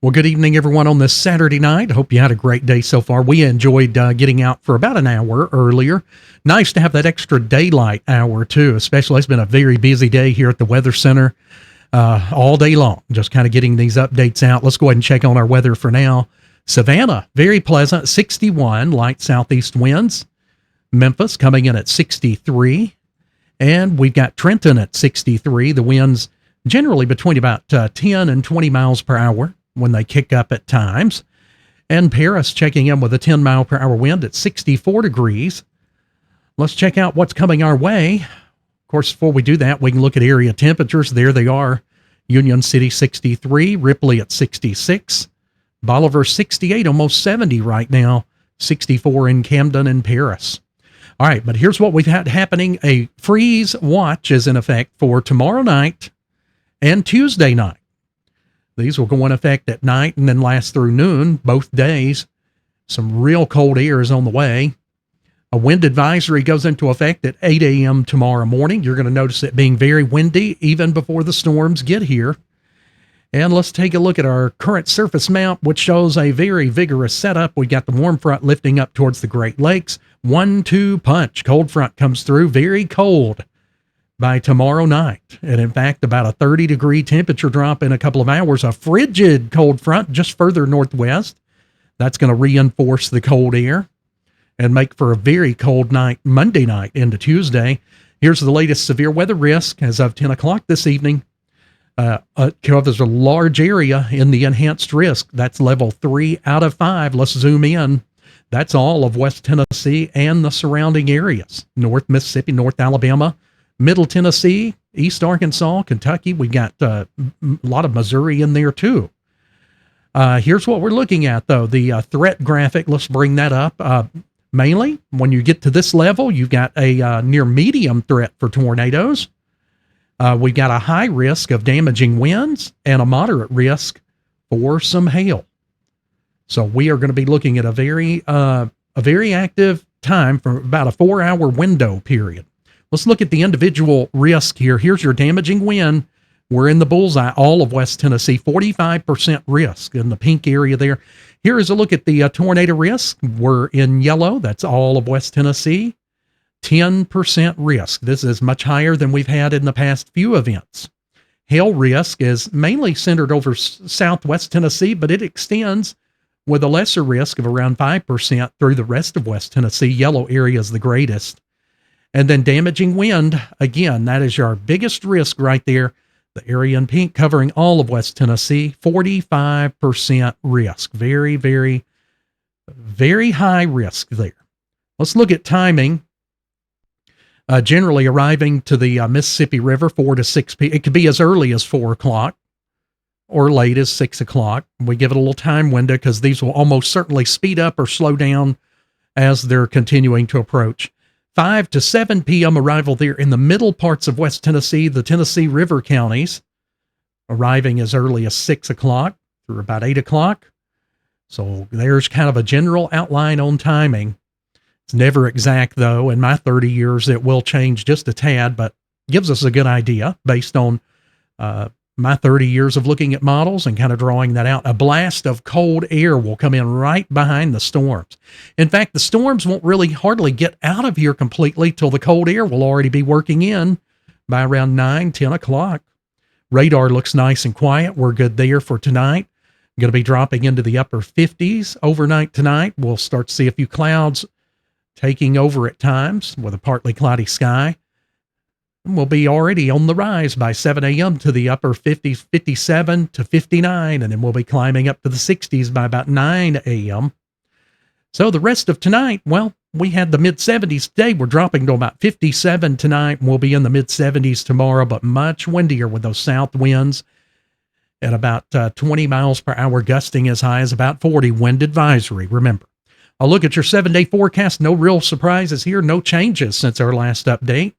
Well, good evening, everyone, on this Saturday night. Hope you had a great day so far. We enjoyed getting out for about an hour earlier. Nice to have that extra daylight hour, too, especially. It's been a very busy day here at the Weather Center all day long, just kind of getting these updates out. Let's go ahead and check on our weather for now. Savannah, very pleasant, 61, light southeast winds. Memphis coming in at 63. And we've got Trenton at 63. The winds generally between about 10 and 20 miles per hour when they kick up at times. And Paris checking in with a 10 mile per hour wind at 64 degrees. Let's check out what's coming our way. Of course, before we do that, we can look at area temperatures. There they are. Union City 63, Ripley at 66, Bolivar 68, almost 70 right now, 64 in Camden and Paris. All right, but here's what we've had happening. A freeze watch is in effect for tomorrow night and Tuesday night. These will go in effect at night and then last through noon, both days. Some real cold air is on the way. A wind advisory goes into effect at 8 a.m. tomorrow morning. You're going to notice it being very windy even before the storms get here. And let's take a look at our current surface map, which shows a very vigorous setup. We got the warm front lifting up towards the Great Lakes. 1-2 punch. Cold front comes through, very cold by tomorrow night. And in fact, about a 30-degree temperature drop in a couple of hours. A frigid cold front just further northwest. That's going to reinforce the cold air and make for a very cold night Monday night into Tuesday. Here's the latest severe weather risk as of 10 o'clock this evening. Covers a large area in the enhanced risk. That's level 3 out of 5. Let's zoom in. That's all of West Tennessee and the surrounding areas. North Mississippi, North Alabama, Middle Tennessee, East Arkansas, Kentucky. We got a lot of Missouri in there too. Here's what we're looking at though. The threat graphic, let's bring that up. Mainly when you get to this level, you've got a near medium threat for tornadoes. We've got a high risk of damaging winds and a moderate risk for some hail. So we are going to be looking at a very active time for about a 4-hour window period. Let's look at the individual risk here. Here's your damaging wind. We're in the bullseye, all of West Tennessee, 45% risk in the pink area there. Here is a look at the tornado risk. We're in yellow. That's all of West Tennessee. 10% risk. This is much higher than we've had in the past few events. Hail risk is mainly centered over southwest Tennessee, but it extends with a lesser risk of around 5% through the rest of West Tennessee. Yellow area is the greatest. And then damaging wind, again, that is your biggest risk right there. The area in pink covering all of West Tennessee, 45% risk. Very, very, very high risk there. Let's look at timing. Generally arriving to the Mississippi River 4 to 6 p.m. It could be as early as 4 o'clock or late as 6 o'clock. We give it a little time window because these will almost certainly speed up or slow down as they're continuing to approach. 5 to 7 p.m. arrival there in the middle parts of West Tennessee, the Tennessee River counties, arriving as early as 6 o'clock through about 8 o'clock. So there's kind of a general outline on timing. It's never exact, though. In my 30 years, it will change just a tad, but gives us a good idea based on my 30 years of looking at models and kind of drawing that out. A blast of cold air will come in right behind the storms. In fact, the storms won't really hardly get out of here completely till the cold air will already be working in by around 9, 10 o'clock. Radar looks nice and quiet. We're good there for tonight. Going to be dropping into the upper 50s overnight tonight. We'll start to see a few clouds taking over at times with a partly cloudy sky. We'll be already on the rise by 7 a.m. to the upper 50s, 57 to 59, and then we'll be climbing up to the 60s by about 9 a.m. So the rest of tonight, well, we had the mid-70s today. We're dropping to about 57 tonight, and we'll be in the mid-70s tomorrow, but much windier with those south winds at about 20 miles per hour, gusting as high as about 40. Wind advisory, remember. I'll look at your 7-day forecast. No real surprises here. No changes since our last update.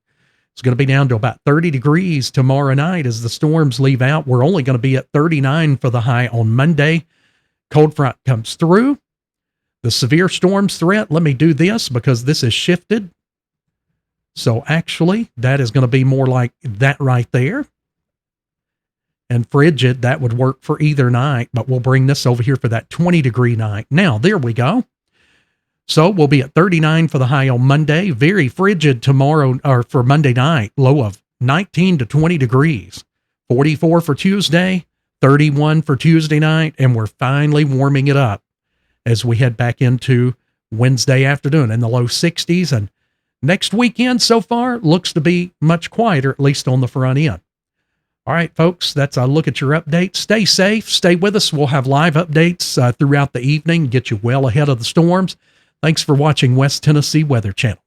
It's going to be down to about 30 degrees tomorrow night as the storms leave out. We're only going to be at 39 for the high on Monday. Cold front comes through. The severe storms threat, let me do this because this is shifted. So actually, that is going to be more like that right there. and frigid. That would work for either night, but we'll bring this over here for that 20-degree night. Now, there we go. So we'll be at 39 for the high on Monday. Very frigid tomorrow, or for Monday night, low of 19 to 20 degrees. 44 for Tuesday, 31 for Tuesday night, and we're finally warming it up as we head back into Wednesday afternoon in the low 60s. And next weekend so far looks to be much quieter, at least on the front end. All right, folks, that's a look at your update. Stay safe. Stay with us. We'll have live updates throughout the evening, get you well ahead of the storms. Thanks for watching West Tennessee Weather Channel.